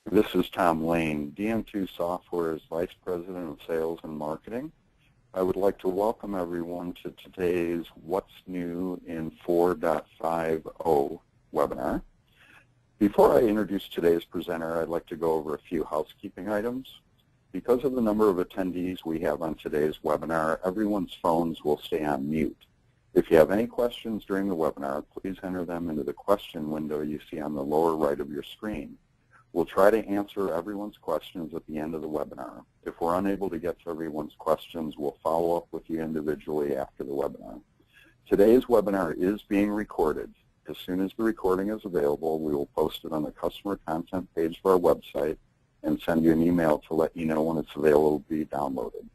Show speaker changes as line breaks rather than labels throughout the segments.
This is Tom Lane, DM2 Software's Vice President of Sales and Marketing. I would like to welcome everyone to today's What's New in 4.50 webinar. Before I introduce today's presenter, I'd like to go over a few housekeeping items. Because of the number of attendees we have on today's webinar, everyone's phones will stay on mute. If you have any questions during the webinar, please enter them into the question window you see on the lower right of your screen. We'll try to answer everyone's questions at the end of the webinar. If we're unable to get to everyone's questions, we'll follow up with you individually after the webinar. Today's webinar is being recorded. As soon as the recording is available, we will post it on the customer content page of our website and send you an email to let you know when it's available to be downloaded.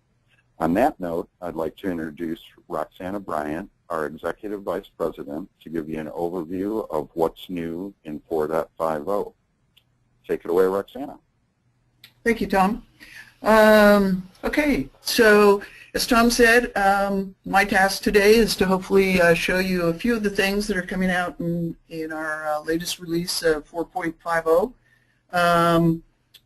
On that note, I'd like to introduce Roxanna Bryant, our Executive Vice President, to give you an overview of what's new in 4.50. Take it away, Roxanna.
Thank you, Tom. Okay, so as Tom said, my task today is to hopefully show you a few of the things that are coming out in our latest release of 4.50.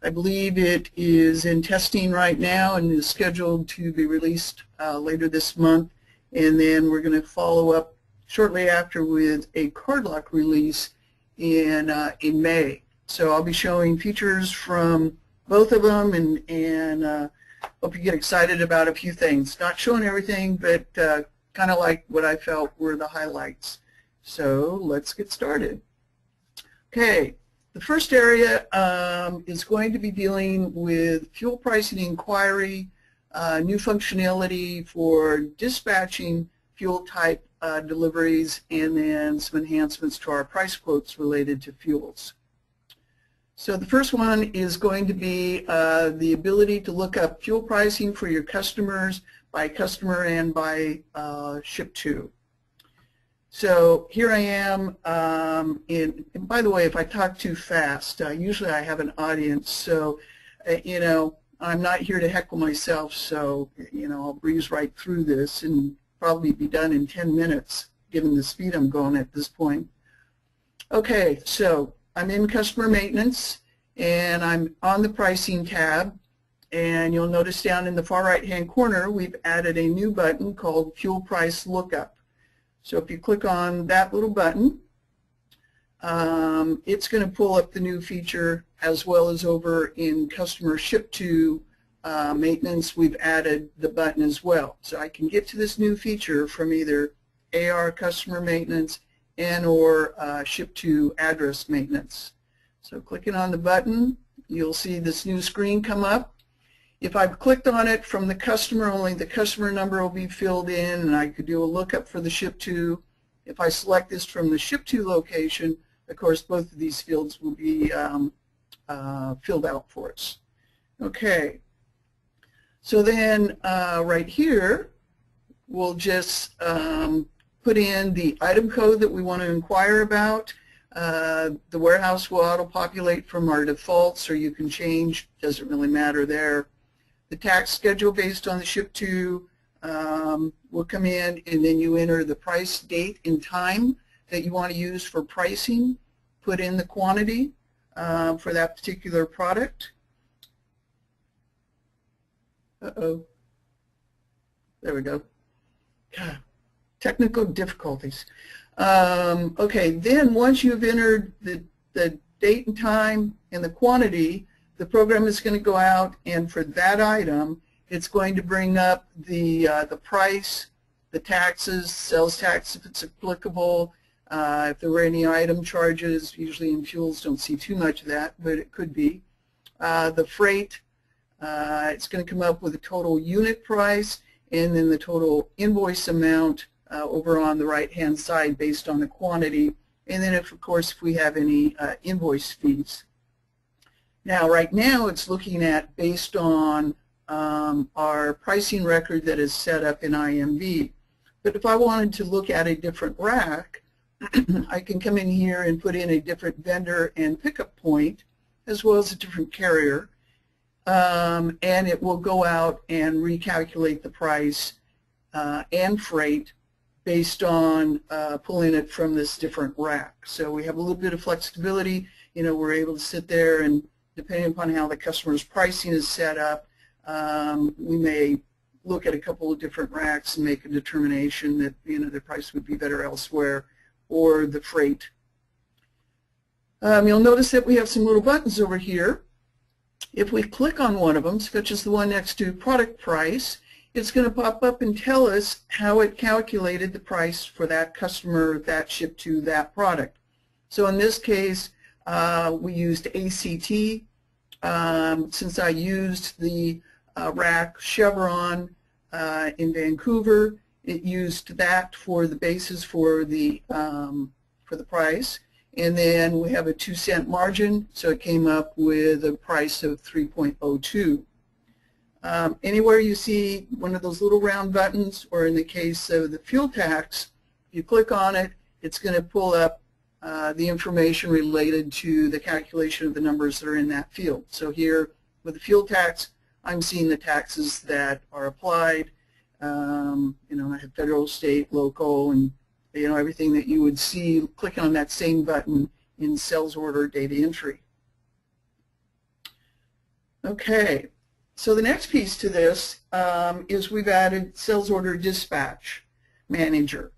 I believe it is in testing right now and is scheduled to be released later this month, and then we're going to follow up shortly after with a CardLink release in May. So I'll be showing features from both of them and hope you get excited about a few things. Not showing everything, but kind of like what I felt were the highlights. So let's get started. Okay, the first area is going to be dealing with fuel pricing inquiry, new functionality for dispatching fuel type deliveries, and then some enhancements to our price quotes related to fuels. So the first one is going to be the ability to look up fuel pricing for your customers by customer and by ship to. So here I am, and by the way, if I talk too fast, usually I have an audience, so you know, I'm not here to heckle myself, so you know, I'll breeze right through this and probably be done in 10 minutes given the speed I'm going at this point. Okay, so I'm in customer maintenance and I'm on the pricing tab, and you'll notice down in the far right hand corner we've added a new button called Fuel Price Lookup. So if you click on that little button, it's going to pull up the new feature, as well as over in customer ship to maintenance we've added the button as well. So I can get to this new feature from either AR customer maintenance and or ship to address maintenance. So clicking on the button, you'll see this new screen come up. If I've clicked on it from the customer, only the customer number will be filled in, and I could do a lookup for the ship to. If I select this from the ship to location, of course both of these fields will be filled out for us. Okay, so then right here we'll just put in the item code that we want to inquire about. The warehouse will auto-populate from our defaults, or you can change, doesn't really matter there. The tax schedule based on the ship to will come in, and then you enter the price, date, and time that you want to use for pricing, put in the quantity for that particular product. Uh-oh. There we go. God. Technical difficulties. Okay, then once you've entered the date and time and the quantity, the program is going to go out, and for that item, it's going to bring up the price, the taxes, sales tax if it's applicable, if there were any item charges. Usually in fuels don't see too much of that, but it could be. The freight, it's going to come up with a total unit price, and then the total invoice amount over on the right-hand side based on the quantity, and then of course if we have any invoice fees. Now right now it's looking at based on our pricing record that is set up in IMV. But if I wanted to look at a different rack, I can come in here and put in a different vendor and pickup point, as well as a different carrier, and it will go out and recalculate the price and freight based on pulling it from this different rack. So we have a little bit of flexibility. You know, we're able to sit there and depending upon how the customer's pricing is set up, we may look at a couple of different racks and make a determination that the price would be better elsewhere, or the freight. You'll notice that we have some little buttons over here. If we click on one of them, such as the one next to product price, it's going to pop up and tell us how it calculated the price for that customer that shipped to that product. So in this case, we used ACT. Since I used the rack Chevron in Vancouver, it used that for the basis for the price. And then we have a 2-cent margin, so it came up with a price of 3.02. Anywhere you see one of those little round buttons, or in the case of the fuel tax, if you click on it, it's going to pull up the information related to the calculation of the numbers that are in that field. So here with the fuel tax, I'm seeing the taxes that are applied. I have federal, state, local, and everything that you would see clicking on that same button in sales order data entry. Okay, so the next piece to this is we've added sales order dispatch manager.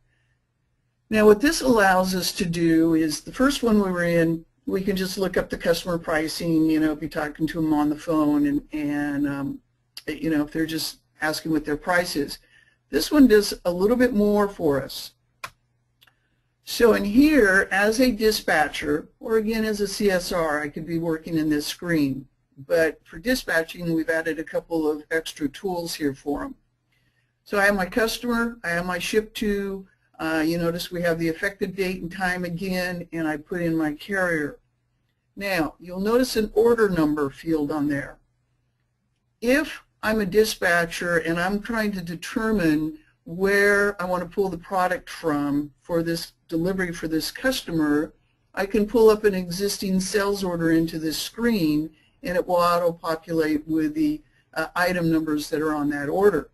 Now what this allows us to do is, the first one we were in, we can just look up the customer pricing, be talking to them on the phone, and if they're just asking what their price is. This one does a little bit more for us. So in here, as a dispatcher, or again as a CSR, I could be working in this screen. But for dispatching, we've added a couple of extra tools here for them. So I have my customer, I have my ship to, you notice we have the effective date and time again, and I put in my carrier. Now, you'll notice an order number field on there. If I'm a dispatcher and I'm trying to determine where I want to pull the product from for this delivery for this customer, I can pull up an existing sales order into this screen, and it will auto-populate with the item numbers that are on that order.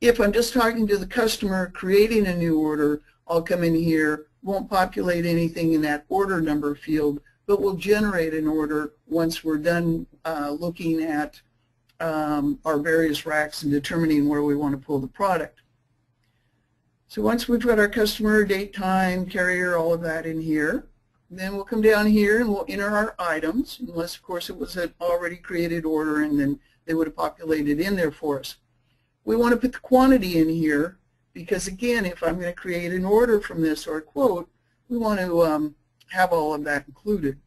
If I'm just talking to the customer creating a new order, I'll come in here, won't populate anything in that order number field, but will generate an order once we're done looking at our various racks and determining where we want to pull the product. So once we've got our customer, date, time, carrier, all of that in here, then we'll come down here and we'll enter our items, unless of course it was an already created order and then they would have populated in there for us. We want to put the quantity in here because, again, if I'm going to create an order from this or a quote, we want to have all of that included.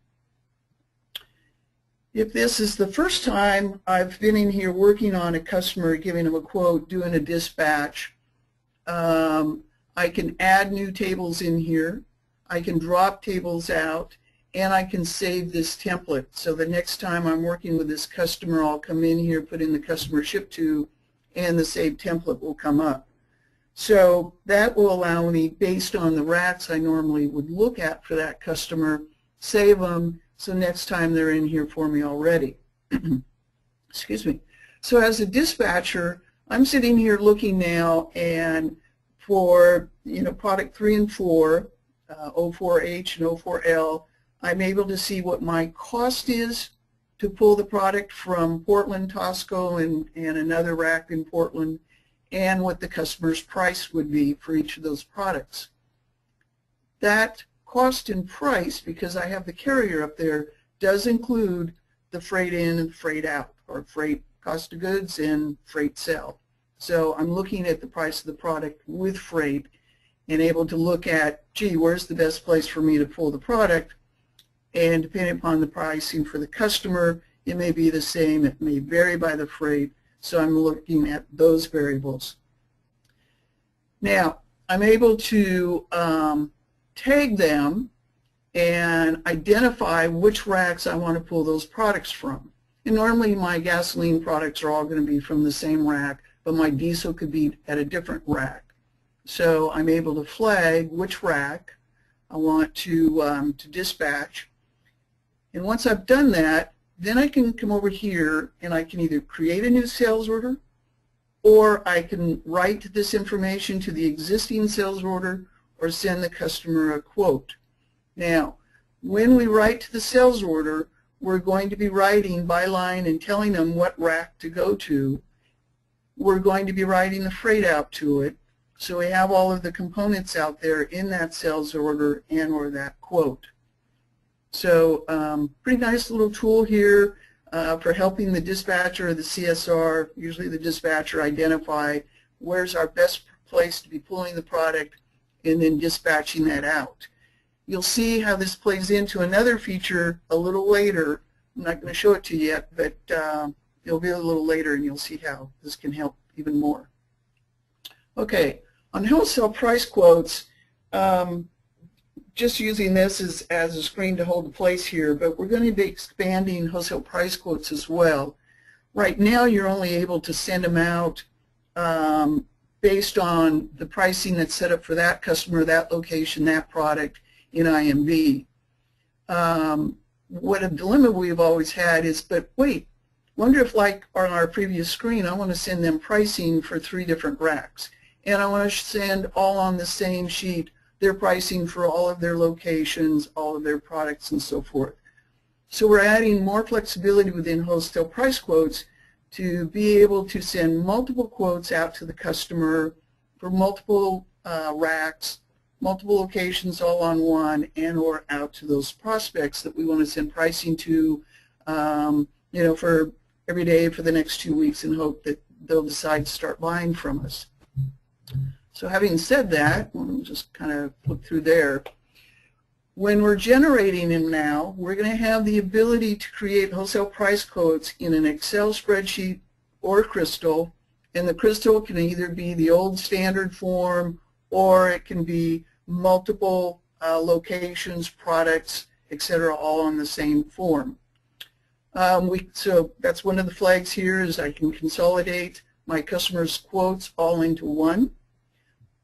If this is the first time I've been in here working on a customer, giving them a quote, doing a dispatch, I can add new tables in here, I can drop tables out, and I can save this template. So the next time I'm working with this customer, I'll come in here, put in the customer ship to, and the saved template will come up. So that will allow me, based on the racks I normally would look at for that customer, save them, so next time they're in here for me already. Excuse me. So as a dispatcher, I'm sitting here looking now, and for product 3 and 4, O4H and O4L, I'm able to see what my cost is to pull the product from Portland, Tosco, and another rack in Portland, and what the customer's price would be for each of those products. That cost and price, because I have the carrier up there, does include the freight in and freight out, or freight cost of goods and freight sell. So I'm looking at the price of the product with freight and able to look at, gee, where's the best place for me to pull the product? And depending upon the pricing for the customer, it may be the same, it may vary by the freight, so I'm looking at those variables. Now, I'm able to tag them and identify which racks I want to pull those products from. And normally my gasoline products are all going to be from the same rack, but my diesel could be at a different rack. So I'm able to flag which rack I want to dispatch. And once I've done that, then I can come over here and I can either create a new sales order, or I can write this information to the existing sales order or send the customer a quote. Now, when we write to the sales order, we're going to be writing by line and telling them what rack to go to. We're going to be writing the freight out to it. So we have all of the components out there in that sales order and or that quote. So pretty nice little tool here for helping the dispatcher or the CSR, usually the dispatcher, identify where's our best place to be pulling the product and then dispatching that out. You'll see how this plays into another feature a little later. I'm not going to show it to you yet, but it'll be a little later and you'll see how this can help even more. Okay, on wholesale price quotes, just using this as a screen to hold the place here, but we're going to be expanding wholesale price quotes as well. Right now you're only able to send them out based on the pricing that's set up for that customer, that location, that product in IMV. What a dilemma we've always had is, but wait, wonder if like on our previous screen I want to send them pricing for 3 different racks, and I want to send all on the same sheet their pricing for all of their locations, all of their products, and so forth. So we're adding more flexibility within wholesale price quotes to be able to send multiple quotes out to the customer for multiple racks, multiple locations all on one, and or out to those prospects that we want to send pricing to, you know, for every day for the next 2 weeks and hope that they'll decide to start buying from us. So having said that, we'll just kind of flip through there. When we're generating them now, we're going to have the ability to create wholesale price quotes in an Excel spreadsheet or Crystal, and the Crystal can either be the old standard form or it can be multiple locations, products, etc., all on the same form. So that's one of the flags here is I can consolidate my customers' quotes all into one.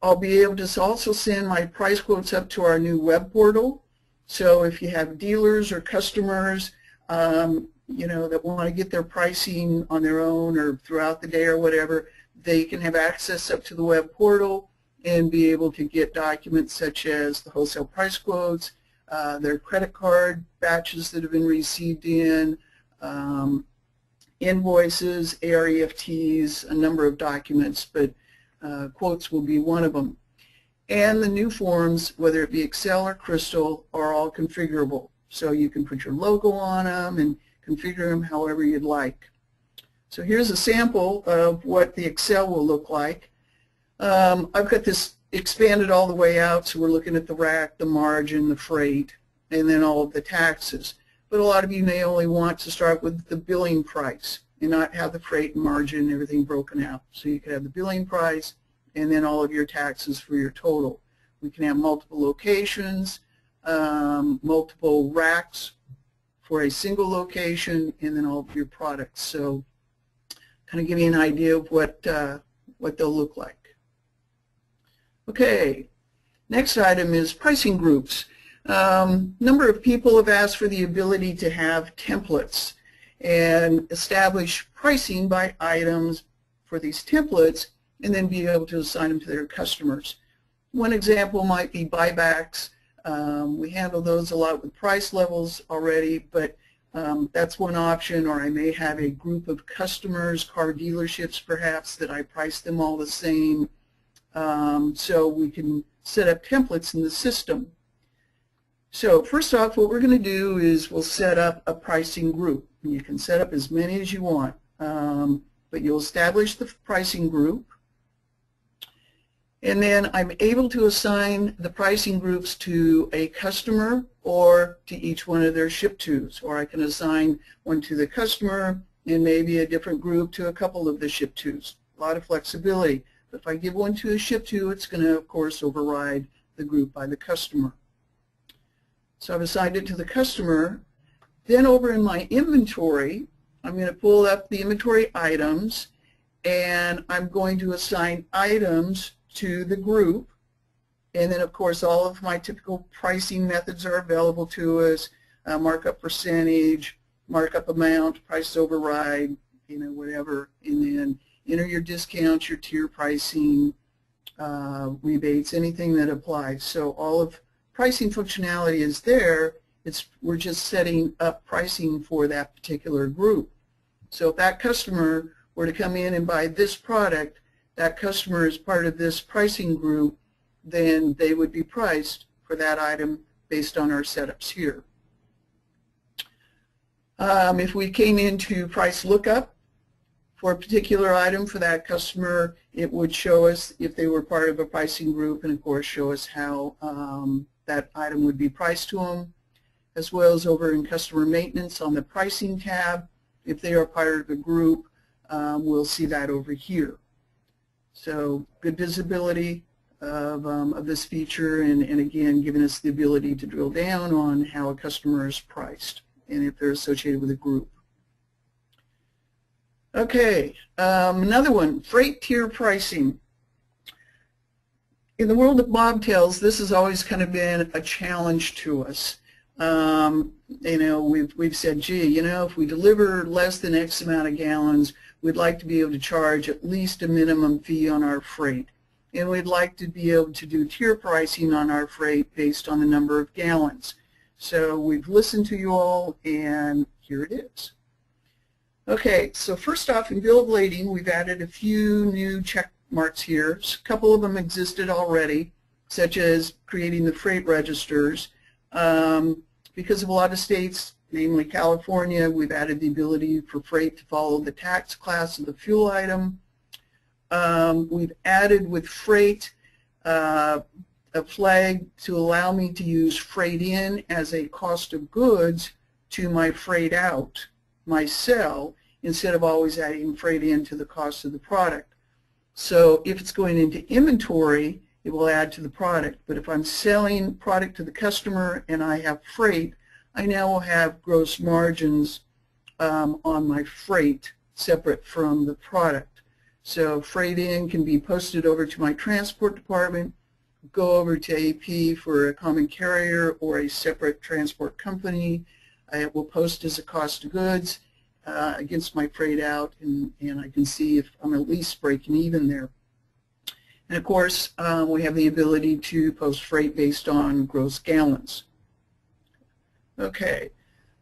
I'll be able to also send my price quotes up to our new web portal. So if you have dealers or customers, you know, that want to get their pricing on their own or throughout the day or whatever, they can have access up to the web portal and be able to get documents such as the wholesale price quotes, their credit card batches that have been received in, invoices, AREFTs, a number of documents, but quotes will be one of them. And the new forms, whether it be Excel or Crystal, are all configurable. So you can put your logo on them and configure them however you'd like. So here's a sample of what the Excel will look like. I've got this expanded all the way out, so we're looking at the rack, the margin, the freight, and then all of the taxes. But a lot of you may only want to start with the billing price and not have the freight and margin and everything broken out. So you can have the billing price and then all of your taxes for your total. We can have multiple locations, multiple racks for a single location, and then all of your products. So kind of give you an idea of what they'll look like. Okay, next item is pricing groups. Number of people have asked for the ability to have templates and establish pricing by items for these templates and then be able to assign them to their customers. One example might be buybacks. We handle those a lot with price levels already, but that's one option. Or I may have a group of customers, car dealerships perhaps, that I price them all the same. So we can set up templates in the system. So first off, what we're going to do is we'll set up a pricing group. You can set up as many as you want, but you'll establish the pricing group. And then I'm able to assign the pricing groups to a customer or to each one of their ship-tos. Or I can assign one to the customer and maybe a different group to a couple of the ship-tos. A lot of flexibility. But if I give one to a ship-to, it's going to, of course, override the group by the customer. So I've assigned it to the customer. Then over in my inventory, I'm going to pull up the inventory items, and I'm going to assign items to the group. And then, of course, all of my typical pricing methods are available to us, markup percentage, markup amount, price override, you know, whatever. And then enter your discounts, your tier pricing, rebates, anything that applies. So all of pricing functionality is there. We're just setting up pricing for that particular group. So if that customer were to come in and buy this product, that customer is part of this pricing group, then they would be priced for that item based on our setups here. If we came into price lookup for a particular item for that customer, it would show us if they were part of a pricing group, and of course show us how that item would be priced to them, as well as over in customer maintenance on the pricing tab. If they are part of the group, we'll see that over here. So good visibility of this feature, and again giving us the ability to drill down on how a customer is priced and if they're associated with a group. Okay, another one, freight tier pricing. In the world of bobtails, this has always kind of been a challenge to us. You know, we've said, gee, you know, if we deliver less than X amount of gallons, we'd like to be able to charge at least a minimum fee on our freight. And we'd like to be able to do tier pricing on our freight based on the number of gallons. So we've listened to you all, and here it is. Okay, so first off, in bill of lading, we've added a few new check marks here. A couple of them existed already, such as creating the freight registers. Because of a lot of states, namely California, we've added the ability for freight to follow the tax class of the fuel item. We've added with freight a flag to allow me to use freight in as a cost of goods to my freight out, my sell, instead of always adding freight in to the cost of the product. So if it's going into inventory, it will add to the product. But if I'm selling product to the customer and I have freight, I now will have gross margins on my freight separate from the product. So freight in can be posted over to my transport department, go over to AP for a common carrier or a separate transport company. It will post as a cost of goods against my freight out, and I can see if I'm at least breaking even there. And of course, we have the ability to post freight based on gross gallons. Okay,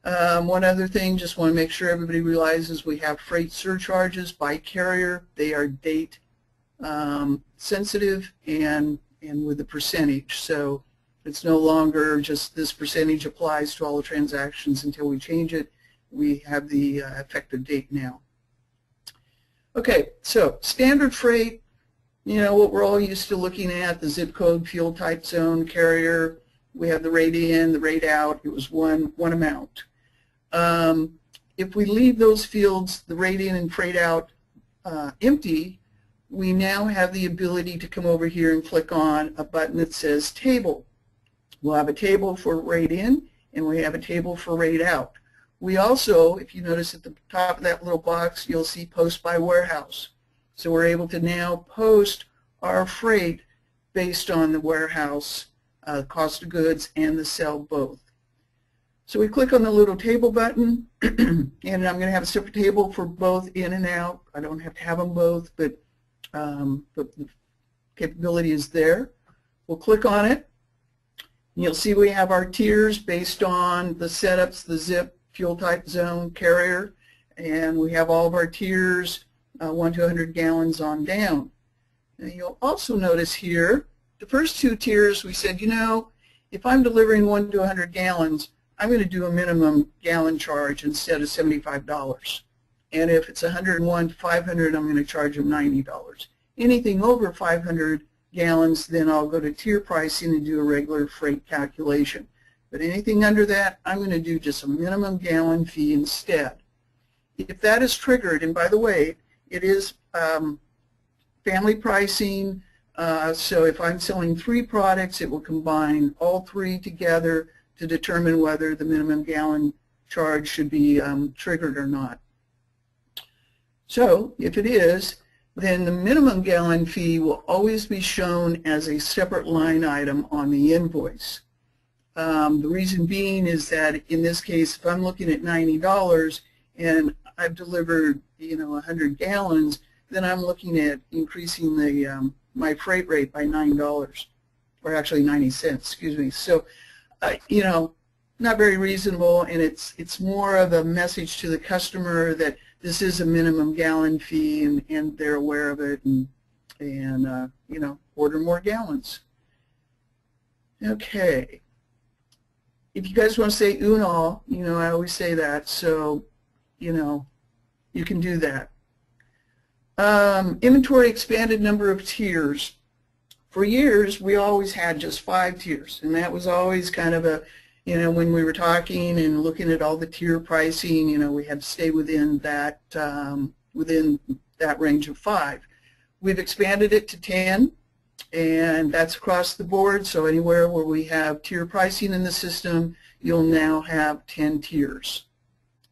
one other thing, just want to make sure everybody realizes we have freight surcharges by carrier. They are date sensitive and with a percentage. So it's no longer just this percentage applies to all the transactions until we change it. We have the effective date now. Okay, so standard freight, you know, what we're all used to looking at, the zip code, fuel type, zone, carrier. We have the rate in, the rate out. It was one amount. If we leave those fields, the rate in and freight out, empty, we now have the ability to come over here and click on a button that says table. We'll have a table for rate in, and we have a table for rate out. We also, if you notice at the top of that little box, you'll see post by warehouse. So we're able to now post our freight based on the warehouse cost of goods and the sell both. So we click on the little table button, and I'm going to have a separate table for both in and out. I don't have to have them both, but the capability is there. We'll click on it, and you'll see we have our tiers based on the setups, the zip, fuel type, zone, carrier, and we have all of our tiers 1 to 100 gallons on down. Now you'll also notice here, the first two tiers we said, you know, if I'm delivering 1 to 100 gallons, I'm going to do a minimum gallon charge instead of $75. And if it's 101 to 500, I'm going to charge them $90. Anything over 500 gallons, then I'll go to tier pricing and do a regular freight calculation. But anything under that, I'm going to do just a minimum gallon fee instead. If that is triggered, and by the way, it is family pricing, so if I'm selling 3 products, it will combine all 3 together to determine whether the minimum gallon charge should be triggered or not. So if it is, then the minimum gallon fee will always be shown as a separate line item on the invoice. The reason being is that in this case, if I'm looking at $90 and I've delivered, you know, 100 gallons, then I'm looking at increasing the my freight rate by $9, or actually 90 cents, excuse me. So, you know, not very reasonable, and it's more of a message to the customer that this is a minimum gallon fee, and they're aware of it, and you know, order more gallons. Okay. If you guys want to say unal, you know, I always say that, so, you know, you can do that. Inventory expanded number of tiers. For years, we always had just 5 tiers, and that was always kind of a, you know, when we were talking and looking at all the tier pricing, you know, we had to stay within that range of 5. We've expanded it to 10, and that's across the board, so anywhere where we have tier pricing in the system, you'll now have 10 tiers.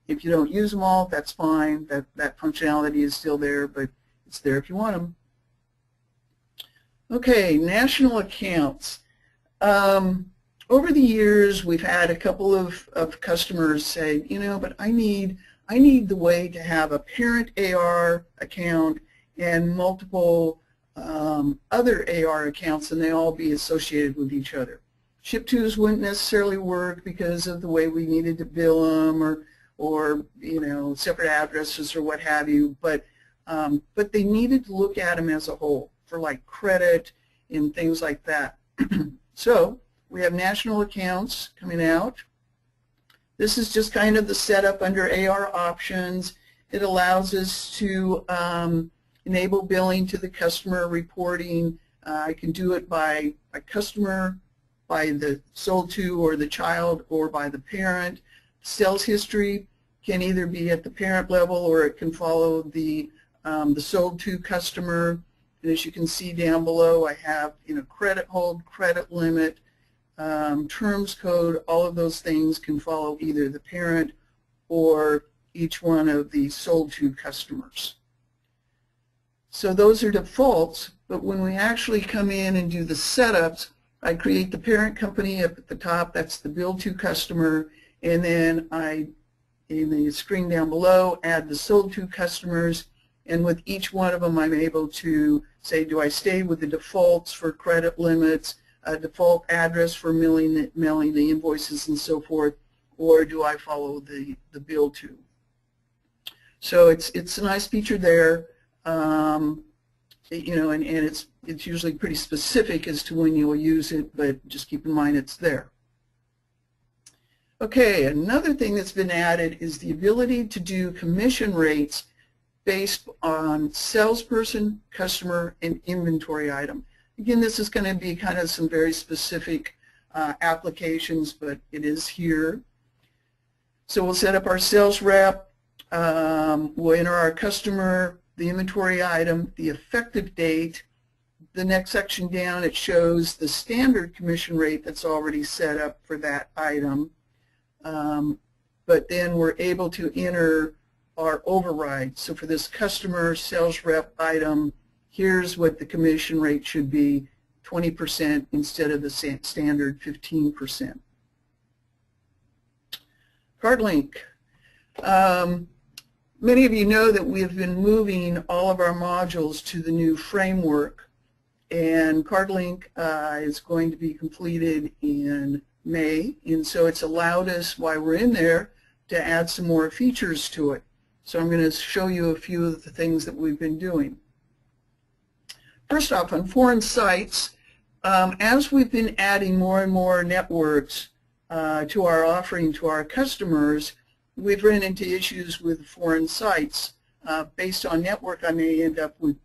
If you don't use them all, that's fine. That functionality is still there, but it's there if you want them. Okay, national accounts. Over the years, we've had a couple of customers say, you know, but I need the way to have a parent AR account and multiple other AR accounts, and they all be associated with each other. Ship-tos wouldn't necessarily work because of the way we needed to bill them, or you know, separate addresses or what have you. But they needed to look at them as a whole for like credit and things like that. So we have national accounts coming out. This is just kind of the setup under AR options. It allows us to enable billing to the customer reporting. I can do it by a customer, by the sold to or the child, or by the parent. Sales history can either be at the parent level or it can follow the sold to customer. And as you can see down below, I have, you know, credit hold, credit limit, terms code. All of those things can follow either the parent or each one of the sold to customers. So those are defaults, but when we actually come in and do the setups, I create the parent company up at the top. That's the bill to customer, and then I, in the screen down below, add the sold to customers, and with each one of them I'm able to say, do I stay with the defaults for credit limits, a default address for mailing the invoices and so forth, or do I follow the bill to? So it's a nice feature there, you know, and it's usually pretty specific as to when you'll use it, but just keep in mind it's there. Okay, another thing that's been added is the ability to do commission rates based on salesperson, customer, and inventory item. Again, this is going to be kind of some very specific applications, but it is here. So we'll set up our sales rep, we'll enter our customer, the inventory item, the effective date. The next section down, it shows the standard commission rate that's already set up for that item. But then we're able to enter our override. So for this customer sales rep item, here's what the commission rate should be, 20% instead of the standard 15%. CardLink. Many of you know that we have been moving all of our modules to the new framework, and CardLink is going to be completed in May, and so it's allowed us, while we're in there, to add some more features to it. So I'm going to show you a few of the things that we've been doing. First off, on foreign sites, as we've been adding more and more networks to our offering to our customers, we've run into issues with foreign sites. Based on network, I may end up with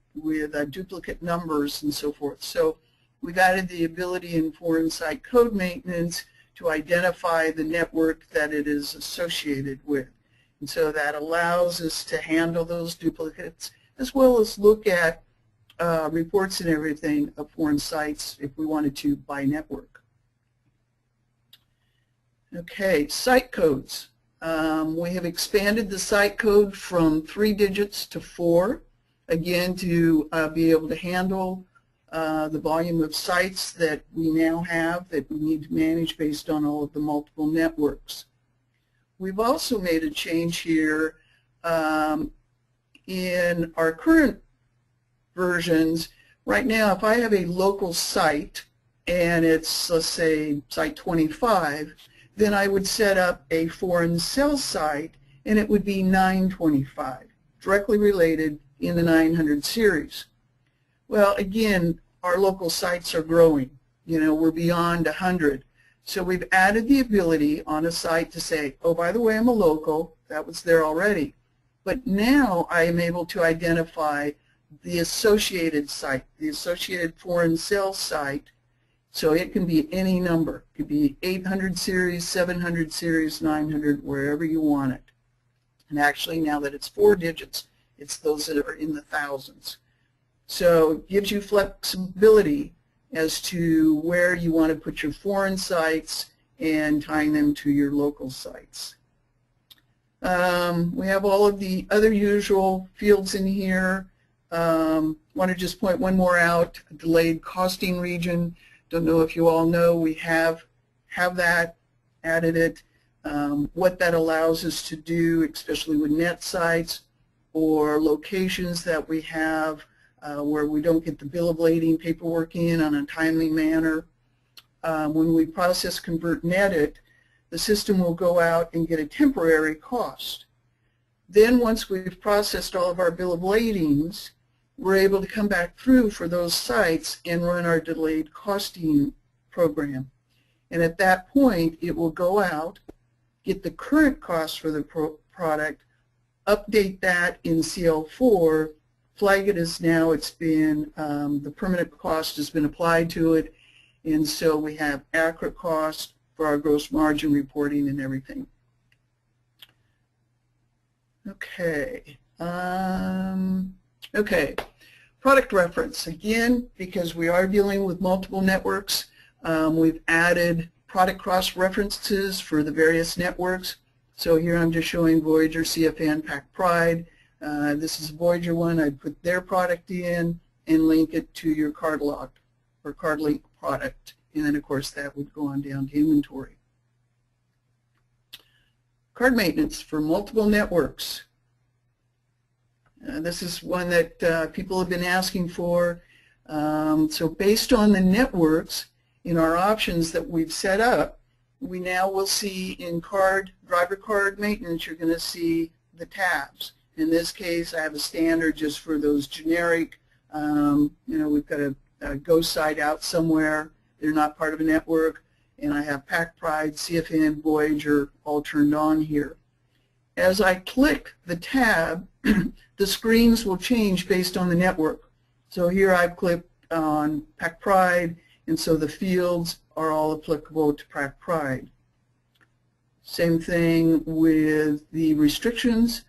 duplicate numbers and so forth. So we've added the ability in foreign site code maintenance to identify the network that it is associated with. And so that allows us to handle those duplicates, as well as look at reports and everything of foreign sites if we wanted to by network. Okay, site codes. We have expanded the site code from 3 digits to 4, again to be able to handle the volume of sites that we now have that we need to manage based on all of the multiple networks. We've also made a change here in our current versions. Right now, if I have a local site and it's, let's say, site 25, then I would set up a foreign sell site, and it would be 925, directly related in the 900 series. Well, again, our local sites are growing. You know, we're beyond 100. So we've added the ability on a site to say, oh, by the way, I'm a local. That was there already. But now I am able to identify the associated site, the associated foreign sales site. So it can be any number. It could be 800 series, 700 series, 900, wherever you want it. And actually, now that it's 4 digits, it's those that are in the thousands. So it gives you flexibility as to where you want to put your foreign sites and tying them to your local sites. We have all of the other usual fields in here. Want to just point one more out, delayed costing region. Don't know if you all know, we have that, added it. What that allows us to do, especially with net sites or locations that we have where we don't get the bill of lading paperwork in on a timely manner. When we process, convert, and edit, the system will go out and get a temporary cost. Then once we've processed all of our bill of ladings, we're able to come back through for those sites and run our delayed costing program. And at that point, it will go out, get the current cost for the product, update that in CL4, flag it as now it's been, the permanent cost has been applied to it, and so we have accurate cost for our gross margin reporting and everything. Okay. Okay. Product reference. Again, because we are dealing with multiple networks, we've added product cross-references for the various networks. So here I'm just showing Voyager, CFN, Pacific Pride. This is a Voyager one. I'd put their product in and link it to your CardLink or CardLink product. And then, of course, that would go on down to inventory. Card maintenance for multiple networks. This is one that people have been asking for. So based on the networks in our options that we've set up, we now will see in driver card maintenance, you're going to see the tabs. In this case, I have a standard just for those generic, you know, we've got a go site out somewhere. They're not part of a network. And I have Pacific Pride, CFN, Voyager all turned on here. As I click the tab, the screens will change based on the network. So here I've clicked on Pacific Pride, and so the fields are all applicable to Pacific Pride. Same thing with the restrictions.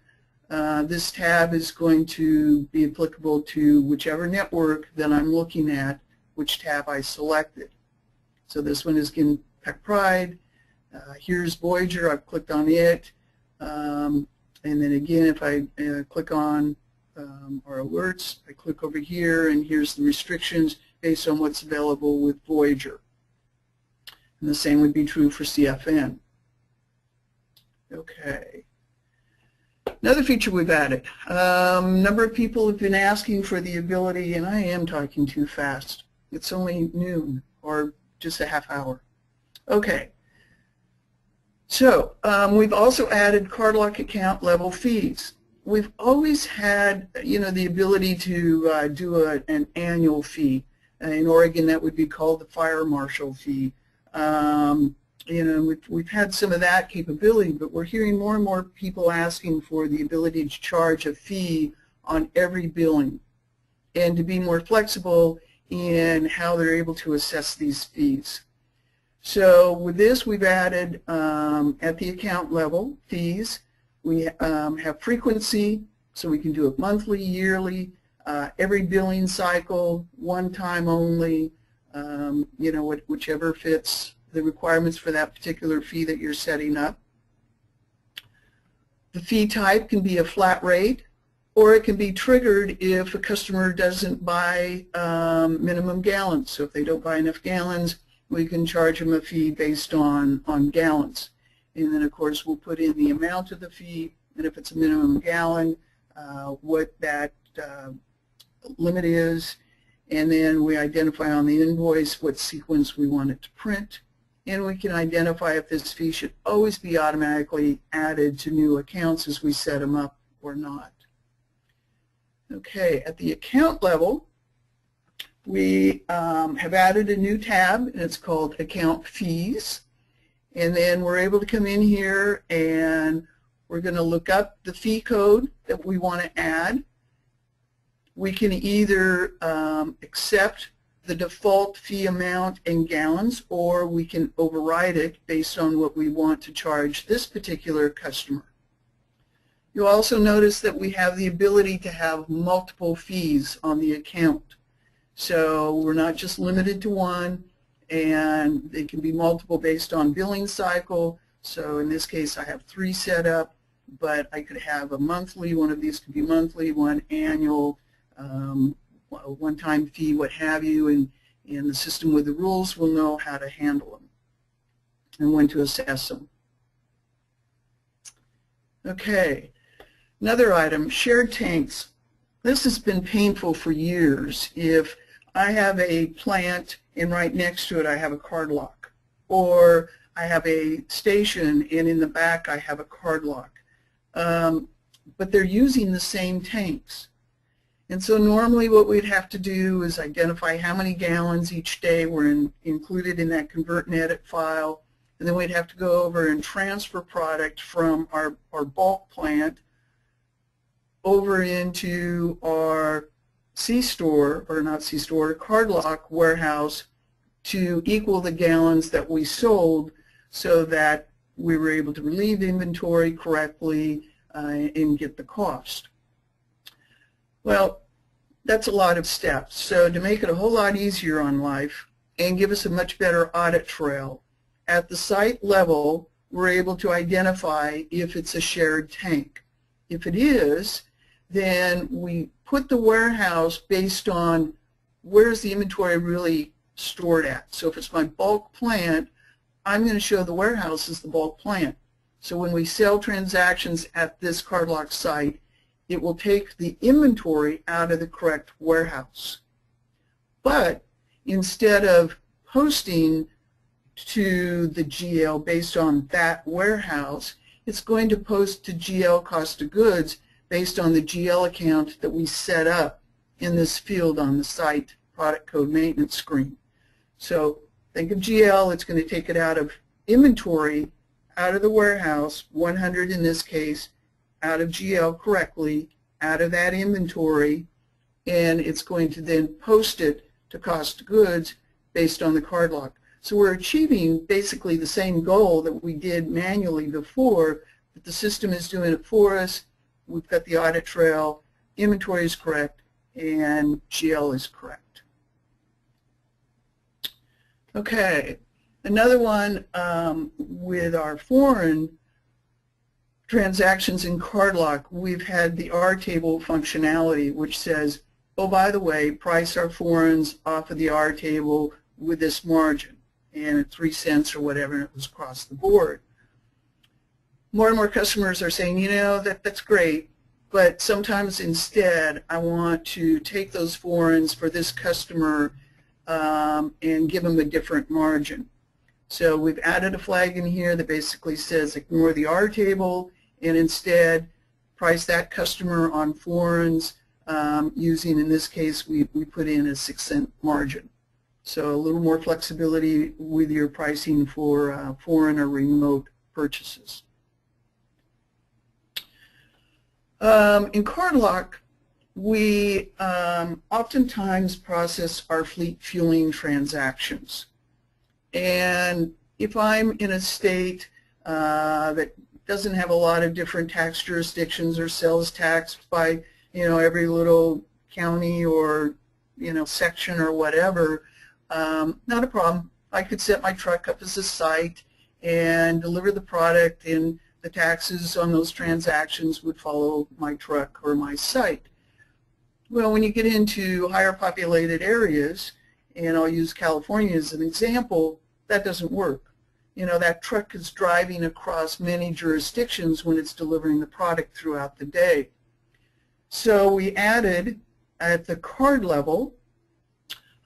This tab is going to be applicable to whichever network that I'm looking at, which tab I selected. So this one is again Pacific Pride. Here's Voyager. I've clicked on it. And then again, if I click on our alerts, I click over here, and here's the restrictions based on what's available with Voyager. And the same would be true for CFN. Okay. Another feature we've added. A number of people have been asking for the ability, and I am talking too fast. It's only noon, or just a half hour. Okay. So we've also added CardLink account level fees. We've always had, you know, the ability to do an annual fee. In Oregon, that would be called the fire marshal fee. You know, we've had some of that capability, but we're hearing more and more people asking for the ability to charge a fee on every billing and to be more flexible in how they're able to assess these fees. So with this, we've added at the account level fees. We have frequency, so we can do it monthly, yearly, every billing cycle, one time only, you know, whichever fits the requirements for that particular fee that you're setting up. The fee type can be a flat rate, or it can be triggered if a customer doesn't buy minimum gallons. So if they don't buy enough gallons, we can charge them a fee based on gallons. And then, of course, we'll put in the amount of the fee, and if it's a minimum gallon, what that limit is, and then we identify on the invoice what sequence we want it to print, and we can identify if this fee should always be automatically added to new accounts as we set them up or not. Okay, at the account level, we have added a new tab, and it's called Account Fees. And then we're able to come in here and we're going to look up the fee code that we want to add. We can either accept the default fee amount in gallons, or we can override it based on what we want to charge this particular customer. You'll also notice that we have the ability to have multiple fees on the account. So we're not just limited to one, and they can be multiple based on billing cycle. So in this case, I have 3 set up, but I could have a monthly, one of these could be monthly, one annual, one-time fee, what have you, and the system with the rules will know how to handle them and when to assess them. Okay, another item, shared tanks. This has been painful for years. If I have a plant and right next to it I have a card lock, or I have a station and in the back I have a card lock, but they're using the same tanks. And so normally what we'd have to do is identify how many gallons each day were included in that convert and edit file, and then we'd have to go over and transfer product from our bulk plant over into our C-store, or not C-store, card lock warehouse to equal the gallons that we sold so that we were able to relieve inventory correctly and get the cost. Well, that's a lot of steps. So to make it a whole lot easier on life and give us a much better audit trail, at the site level, we're able to identify if it's a shared tank. If it is, then we put the warehouse based on where's the inventory really stored at. So if it's my bulk plant, I'm going to show the warehouse as the bulk plant. So when we sell transactions at this cardlock site, it will take the inventory out of the correct warehouse. But instead of posting to the GL based on that warehouse, it's going to post to GL cost of goods based on the GL account that we set up in this field on the site product code maintenance screen. So think of GL, it's going to take it out of inventory, out of the warehouse, 100 in this case, out of GL correctly, out of that inventory, and it's going to then post it to cost of goods based on the card lock. So we're achieving basically the same goal that we did manually before, but the system is doing it for us. We've got the audit trail, inventory is correct, and GL is correct. Okay, another one with our foreign transactions in CardLock, we've had the R table functionality, which says, oh, by the way, price our foreigns off of the R table with this margin, and at 3 cents or whatever, and it was across the board. More and more customers are saying, you know, that's great, but sometimes instead I want to take those foreigns for this customer and give them a different margin. So we've added a flag in here that basically says ignore the R table and instead price that customer on foreigns using, in this case, we put in a 6-cent margin. So a little more flexibility with your pricing for foreign or remote purchases. In CardLock, we oftentimes process our fleet fueling transactions. And if I'm in a state that doesn't have a lot of different tax jurisdictions or sells tax by, you know, every little county or, you know, section or whatever, not a problem. I could set my truck up as a site and deliver the product, and the taxes on those transactions would follow my truck or my site. Well, when you get into higher populated areas, and I'll use California as an example, that doesn't work. You know, that truck is driving across many jurisdictions when it's delivering the product throughout the day. So we added at the card level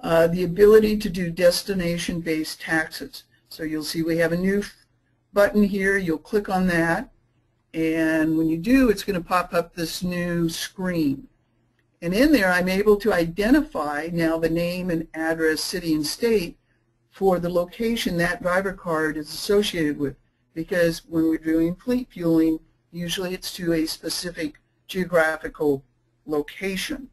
the ability to do destination-based taxes. So you'll see we have a new button here. You'll click on that, and when you do, it's going to pop up this new screen. And in there, I'm able to identify now the name and address, city and state for the location that driver card is associated with. Because when we're doing fleet fueling, usually it's to a specific geographical location.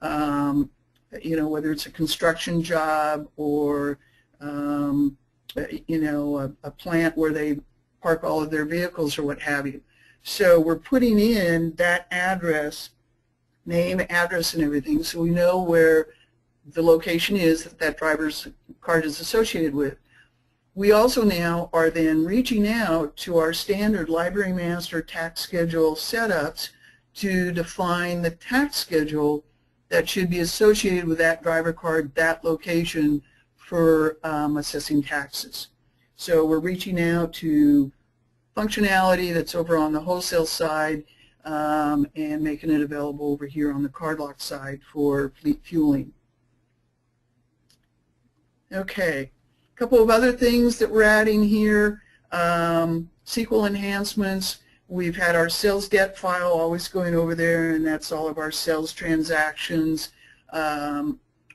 You know, whether it's a construction job or, you know, a plant where they park all of their vehicles or what have you. So we're putting in that address, name, address, and everything, so we know where the location is that that driver's card is associated with. We also now are then reaching out to our standard library master tax schedule setups to define the tax schedule that should be associated with that driver card, that location, for assessing taxes. So we're reaching out to functionality that's over on the wholesale side and making it available over here on the CardLink side for fleet fueling. Okay, a couple of other things that we're adding here. SQL Enhancements. We've had our sales debt file always going over there, and that's all of our sales transactions.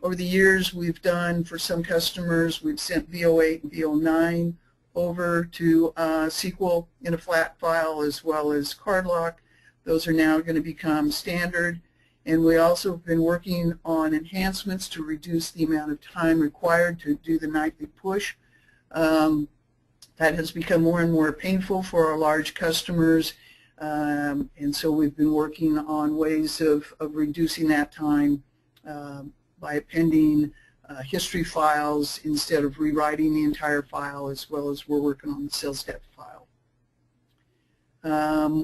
Over the years, we've done, for some customers, we've sent VO8 and VO9 over to SQL in a flat file, as well as CardLink. Those are now going to become standard. And we also have been working on enhancements to reduce the amount of time required to do the nightly push. That has become more and more painful for our large customers, and so we've been working on ways of reducing that time by appending history files instead of rewriting the entire file, as well as we're working on the sales debt file.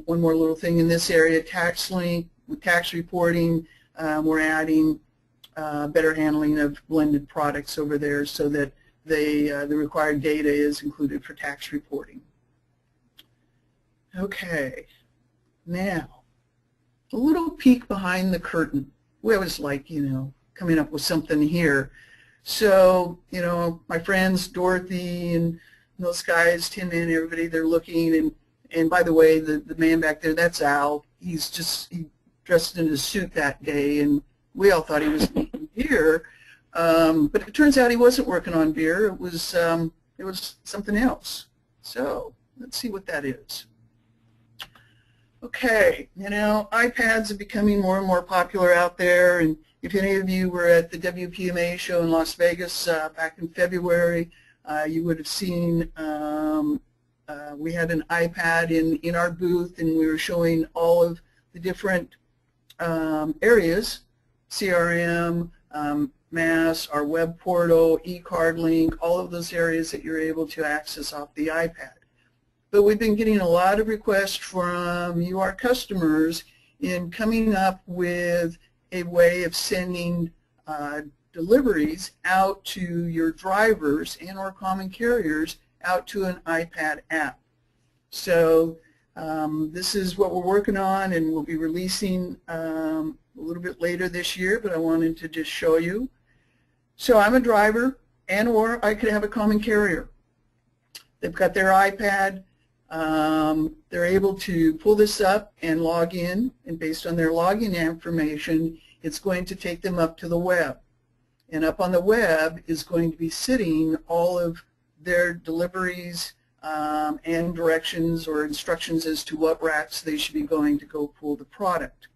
One more little thing in this area, TaxLink, with tax reporting, we're adding better handling of blended products over there so that the required data is included for tax reporting. Okay, now a little peek behind the curtain. We always like, you know, coming up with something here. So, you know, my friends Dorothy and those guys, Tin Man, everybody, they're looking, and by the way, the man back there, that's Al. He dressed in a suit that day, and we all thought he was here. But it turns out he wasn't working on beer. It was something else. So let's see what that is. Okay, you know, iPads are becoming more and more popular out there, and if any of you were at the WPMA show in Las Vegas back in February, you would have seen we had an iPad in our booth, and we were showing all of the different areas, CRM, Mass, our web portal, eCardLink, all of those areas that you're able to access off the iPad. But we've been getting a lot of requests from you, our customers, in coming up with a way of sending deliveries out to your drivers and or common carriers out to an iPad app. So this is what we're working on, and we'll be releasing a little bit later this year, but I wanted to just show you. So I'm a driver, and or I could have a common carrier. They've got their iPad. They're able to pull this up and log in, and based on their login information, it's going to take them up to the web. And up on the web is going to be sitting all of their deliveries and directions or instructions as to what racks they should be going to go pull the product.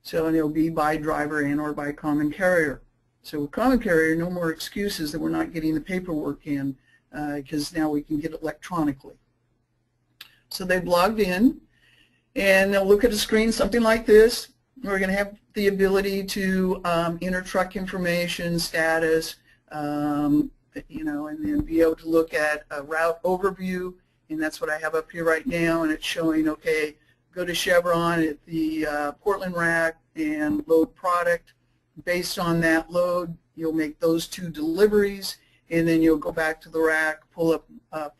So, and it'll be by driver and or by common carrier. So with common carrier, no more excuses that we're not getting the paperwork in, because now we can get it electronically. So they've logged in, and they'll look at a screen something like this. We're going to have the ability to enter truck information, status, you know, and then be able to look at a route overview, and that's what I have up here right now, and it's showing, okay, go to Chevron at the Portland rack and load product. Based on that load, you'll make those 2 deliveries, and then you'll go back to the rack, pull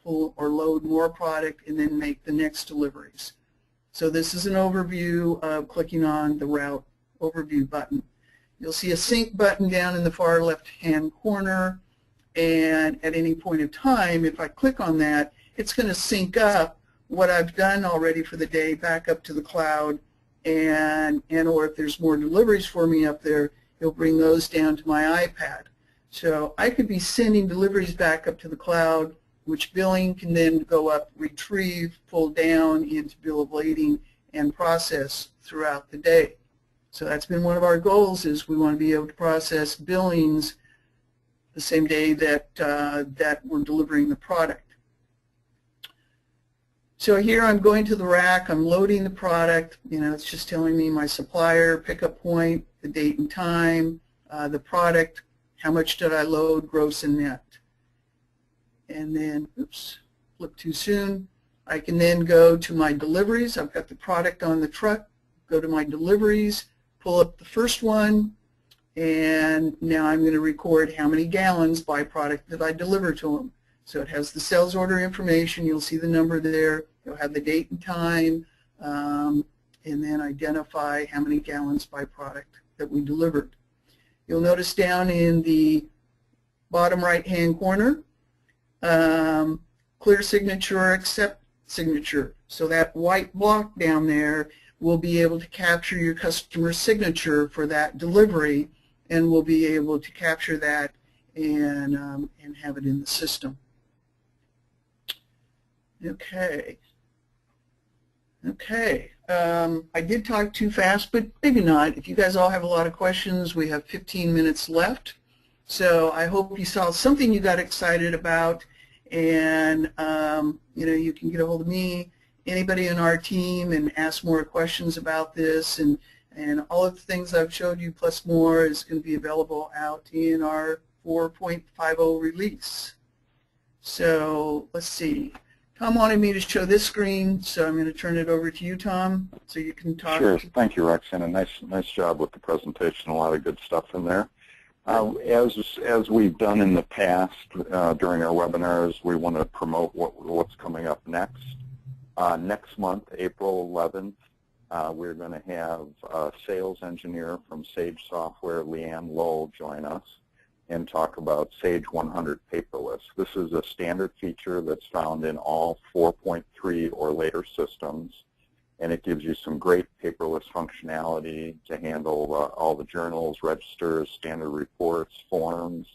or load more product, and then make the next deliveries. So this is an overview of clicking on the route overview button. You'll see a sync button down in the far left-hand corner, and at any point in time, if I click on that, it's going to sync up what I've done already for the day back up to the cloud, and or if there's more deliveries for me up there, it'll bring those down to my iPad. So I could be sending deliveries back up to the cloud, which billing can then go up, retrieve, pull down into bill of lading, and process throughout the day. So that's been one of our goals, is we want to be able to process billings the same day that, that we're delivering the product. So here I'm going to the rack, I'm loading the product, it's just telling me my supplier, pickup point, the date and time, the product, how much did I load, gross and net. And then, oops, flip too soon. I can then go to my deliveries. I've got the product on the truck, go to my deliveries, pull up the first one, and now I'm going to record how many gallons by product that I deliver to them. So it has the sales order information, you'll see the number there, you'll have the date and time, and then identify how many gallons by product that we delivered. You'll notice down in the bottom right-hand corner, clear signature or accept signature. So that white block down there will be able to capture your customer's signature for that delivery, and we'll be able to capture that and have it in the system. Okay. Okay. I did talk too fast, but maybe not. If you guys all have a lot of questions, we have 15 minutes left. So I hope you saw something you got excited about, and you can get a hold of me, anybody in our team, and ask more questions about this, and all of the things I've showed you plus more is going to be available out in our 4.50 release. So let's see. Tom wanted me to show this screen, so I'm going to turn it over to you, Tom, so you can talk.
Sure. Thank you, Roxanna. Nice job with the presentation. A lot of good stuff in there. As we've done in the past during our webinars, we want to promote what's coming up next. Next month, April 11th, we're going to have a sales engineer from Sage Software, Leanne Lowell, join us and talk about Sage 100 Paperless. This is a standard feature that's found in all 4.3 or later systems, and it gives you some great paperless functionality to handle all the journals, registers, standard reports, forms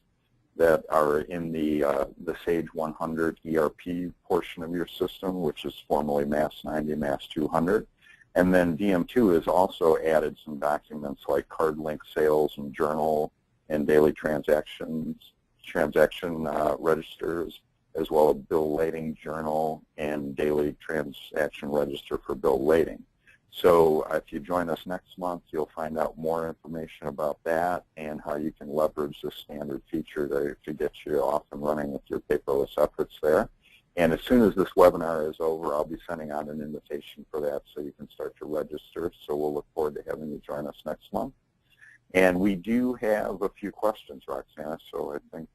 that are in the Sage 100 ERP portion of your system, which is formerly MAS 90, MAS 200. And then DM2 has also added some documents like CardLink sales and journal and daily transaction registers, as well as bill lading journal and daily transaction register for bill lading. So if you join us next month, you'll find out more information about that and how you can leverage this standard feature to get you off and running with your paperless efforts there. And as soon as this webinar is over, I'll be sending out an invitation for that so you can start to register. So we'll look forward to having you join us next month. And we do have a few questions, Roxanna, so I think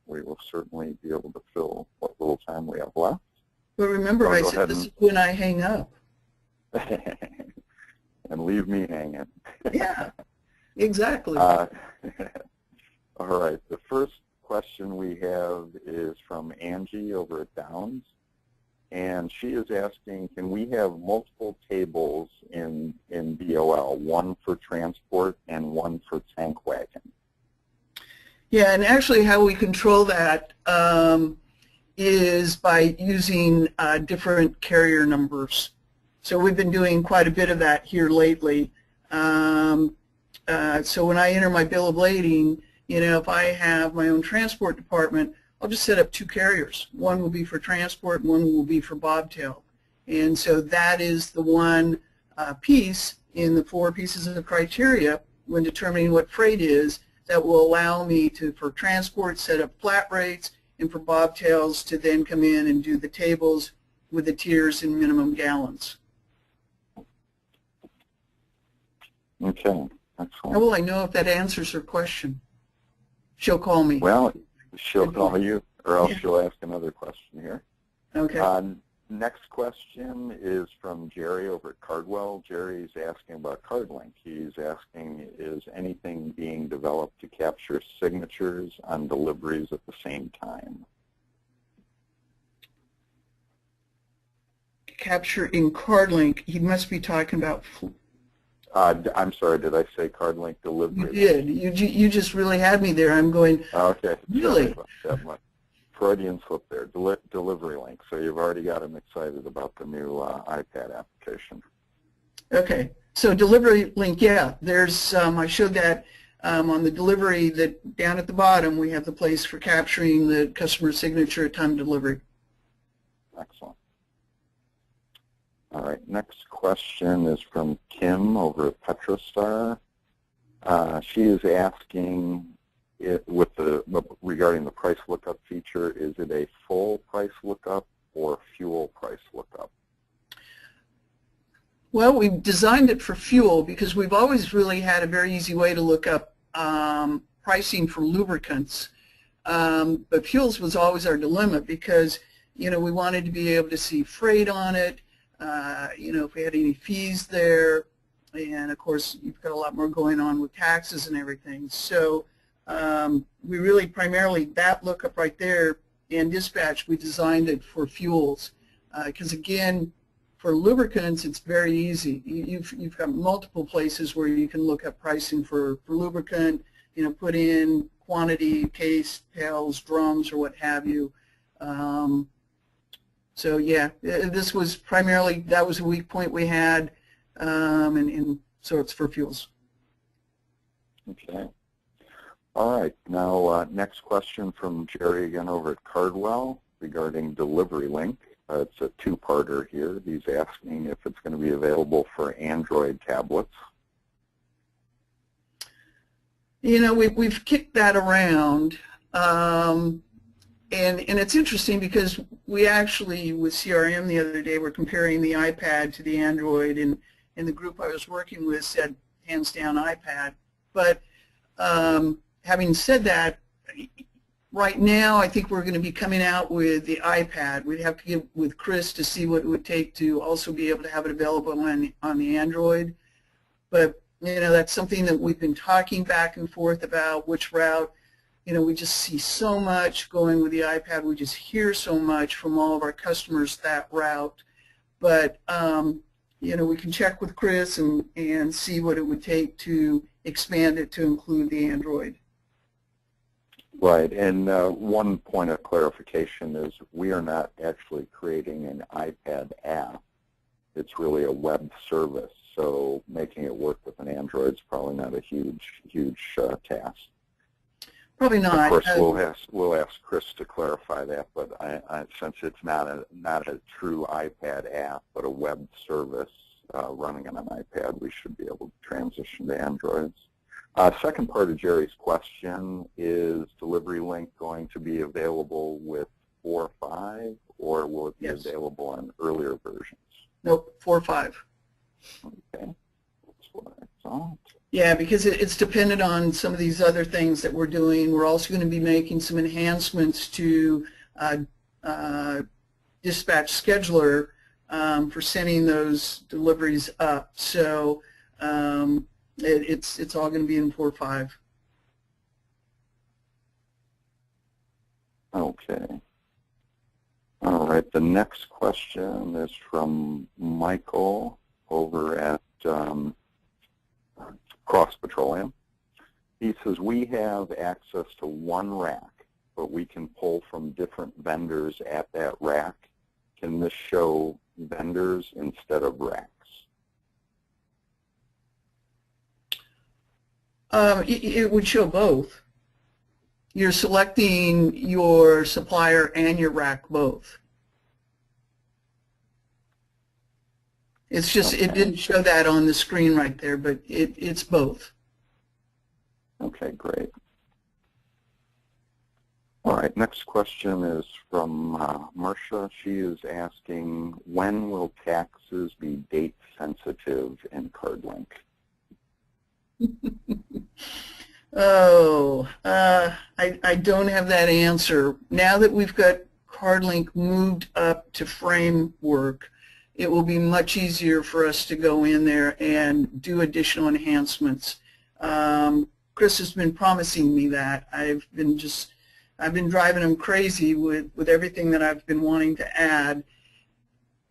we will certainly be able to fill what little time we have left.
But remember, I said this is when I hang up.
And leave me hanging.
Yeah, exactly.
All right, the first question we have is from Angie over at Downs. And she is asking, can we have multiple tables in BOL, one for transport and one for tank wagon?
Yeah, and actually how we control that is by using different carrier numbers. So we've been doing quite a bit of that here lately. So when I enter my bill of lading, if I have my own transport department, I'll just set up two carriers. One will be for transport, one will be for bobtail. And so that is the one piece in the 4 pieces of criteria when determining what freight is that will allow me to, for transport, set up flat rates, and for bobtails to then come in and do the tables with the tiers and minimum gallons.
Okay, excellent.
How will I know if that answers her question? She'll call me.
Well, she'll call you, or else she'll ask another question here.
Okay.
Next question is from Jerry over at Cardwell. Jerry's asking about CardLink. He's asking, is anything being developed to capture signatures on deliveries at the same time?
Capture in CardLink, he must be talking about.
I'm sorry, did I say CardLink delivery?
You did. You just really had me there. I'm going,
okay.
Really?
Freudian slip there, DeliveryLink. So you've already got him excited about the new iPad application.
Okay. So DeliveryLink, yeah, there's, I showed that on the delivery that down at the bottom we have the place for capturing the customer signature at time of delivery.
Excellent. All right, next question is from Kim over at Petrostar. She is asking, regarding the price lookup feature, is it a full price lookup or fuel price lookup?
Well, we've designed it for fuel because we've always really had a very easy way to look up pricing for lubricants. But fuels was always our dilemma because, we wanted to be able to see freight on it, if we had any fees there, and of course you've got a lot more going on with taxes and everything. So we really primarily, that lookup right there in dispatch, we designed it for fuels because again, for lubricants it's very easy. You've got multiple places where you can look up pricing for lubricant, put in quantity, case, pails, drums, or what have you. So yeah, this was primarily, that was a weak point we had, and so it's for fuels.
Okay. All right. Now, next question from Jerry again over at Cardwell regarding DeliveryLink. It's a two-parter here. He's asking if it's going to be available for Android tablets.
We've kicked that around. And it's interesting because we actually, with CRM the other day, were comparing the iPad to the Android, and the group I was working with said, hands down, iPad. But having said that, right now I think we're going to be coming out with the iPad. We'd have to get with Chris to see what it would take to also be able to have it available on the Android. But, that's something that we've been talking back and forth about, which route. We just see so much going with the iPad. We just hear so much from all of our customers that route. But, we can check with Chris and see what it would take to expand it to include the Android.
Right, and one point of clarification is we are not actually creating an iPad app. It's really a web service, so making it work with an Android is probably not a huge task.
Probably not.
Of course, we'll ask Chris to clarify that, but since it's not a true iPad app, but a web service running on an iPad, we should be able to transition to Androids. Second part of Jerry's question, is DeliveryLink going to be available with 4.5, or will it be available in earlier versions?
Nope, 4.5.
Okay, that's what I thought.
Yeah, because it's dependent on some of these other things that we're doing. We're also going to be making some enhancements to Dispatch Scheduler for sending those deliveries up. So it's all going to be in 4.5.
Okay. All right. The next question is from Michael over at Cross Petroleum. He says, we have access to one rack, but we can pull from different vendors at that rack. Can this show vendors instead of racks?
It would show both. You're selecting your supplier and your rack both. It's just, it didn't show that on the screen right there, but it's both.
Okay, great. All right, next question is from Marcia. She is asking, when will taxes be date sensitive in CardLink?
I don't have that answer. Now that we've got CardLink moved up to framework, it will be much easier for us to go in there and do additional enhancements. Chris has been promising me that. I've been driving him crazy with everything that I've been wanting to add.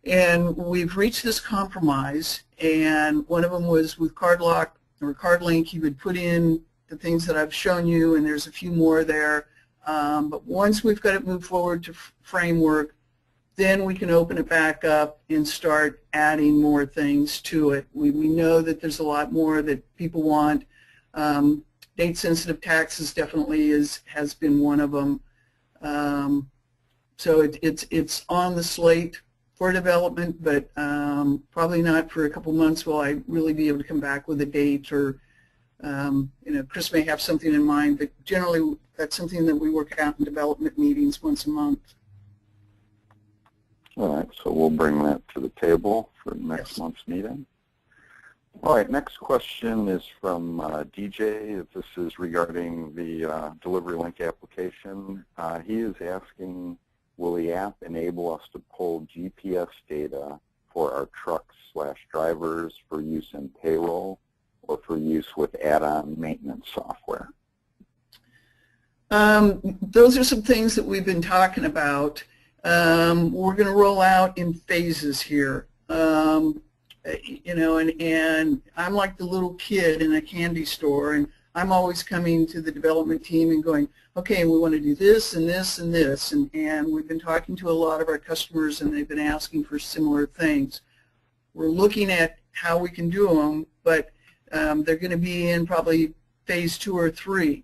And we've reached this compromise, and one of them was with CardLink, you would put in the things that I've shown you, and there's a few more there. But once we've got it moved forward to framework, then we can open it back up and start adding more things to it. We know that there's a lot more that people want. Date-sensitive taxes definitely has been one of them. So it's on the slate for development, but probably not for a couple months will I really be able to come back with a date, or Chris may have something in mind, but generally that's something that we work out in development meetings once a month.
All right, so we'll bring that to the table for next month's meeting. All right, next question is from DJ. This is regarding the DeliveryLink application. He is asking, will the app enable us to pull GPS data for our trucks/drivers for use in payroll or for use with add-on maintenance software?
Those are some things that we've been talking about. We're going to roll out in phases here. And I'm like the little kid in a candy store, and I'm always coming to the development team and going, okay, we want to do this and this and this, and we've been talking to a lot of our customers, and they've been asking for similar things. We're looking at how we can do them, but they're going to be in probably phase 2 or 3.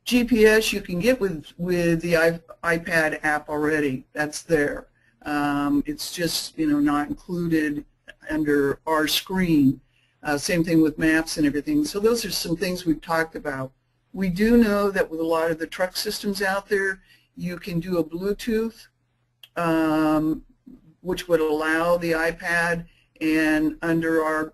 GPS you can get with the iPad app already. That's there. It's just not included under our screen. Same thing with maps and everything. So those are some things we've talked about. We do know that with a lot of the truck systems out there, you can do a Bluetooth, which would allow the iPad, and under our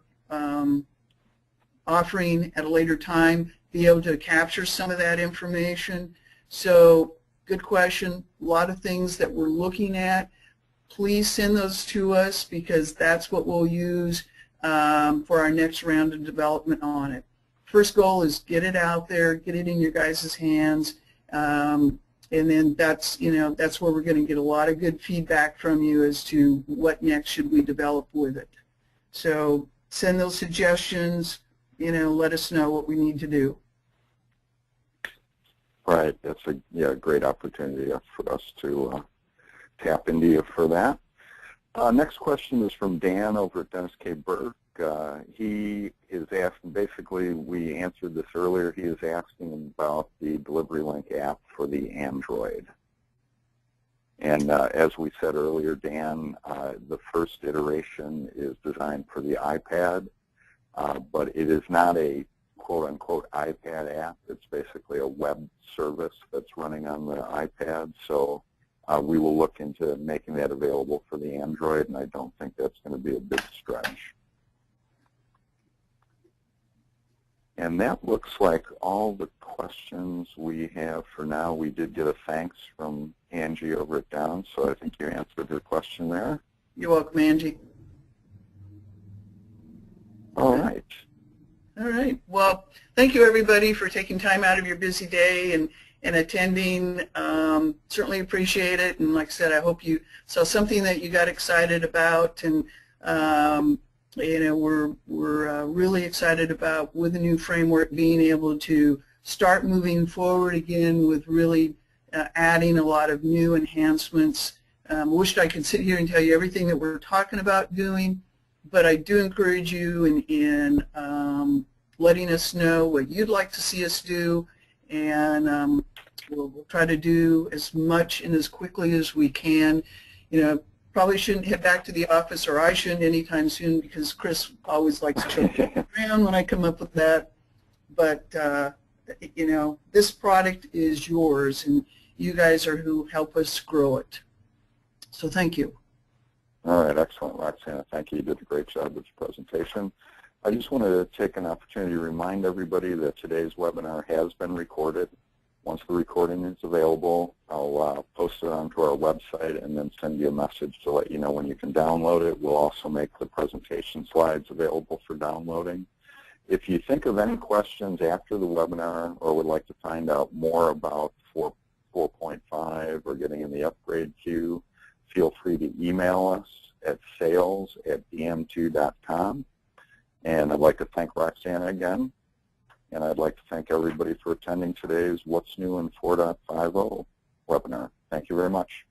offering at a later time, be able to capture some of that information. So good question. A lot of things that we're looking at. Please send those to us, because that's what we'll use for our next round of development on it. First goal is get it out there, get it in your guys' hands, and then that's where we're going to get a lot of good feedback from you as to what next should we develop with it. So send those suggestions, let us know what we need to do.
Right, that's a great opportunity for us to tap into you for that. Next question is from Dan over at Dennis K. Burke. He is asking, basically we answered this earlier, he is asking about the DeliveryLink app for the Android. And as we said earlier, Dan, the first iteration is designed for the iPad, but it is not a quote-unquote iPad app. It's basically a web service that's running on the iPad. So we will look into making that available for the Android, and I don't think that's going to be a big stretch. And that looks like all the questions we have for now. We did get a thanks from Angie over at Down, so I think you answered her question there.
You're welcome, Angie.
All right.
All right. Well, thank you, everybody, for taking time out of your busy day and attending. Certainly appreciate it. And like I said, I hope you saw something that you got excited about. And we're really excited about, with the new framework, being able to start moving forward again with really adding a lot of new enhancements. I wished I could sit here and tell you everything that we're talking about doing, but I do encourage you in letting us know what you'd like to see us do, and we'll try to do as much and as quickly as we can. Probably shouldn't head back to the office, or I shouldn't anytime soon, because Chris always likes to choke around when I come up with that. But this product is yours, and you guys are who help us grow it. So thank you.
All right, excellent, Roxanna. Thank you. You did a great job with the presentation. I just wanted to take an opportunity to remind everybody that today's webinar has been recorded, Once the recording is available, I'll post it onto our website and then send you a message to let you know when you can download it. We'll also make the presentation slides available for downloading. If you think of any questions after the webinar or would like to find out more about 4.5 or getting in the upgrade queue, feel free to email us at sales@dm2.com. And I'd like to thank Roxanna again. And I'd like to thank everybody for attending today's What's New in 4.50 webinar. Thank you very much.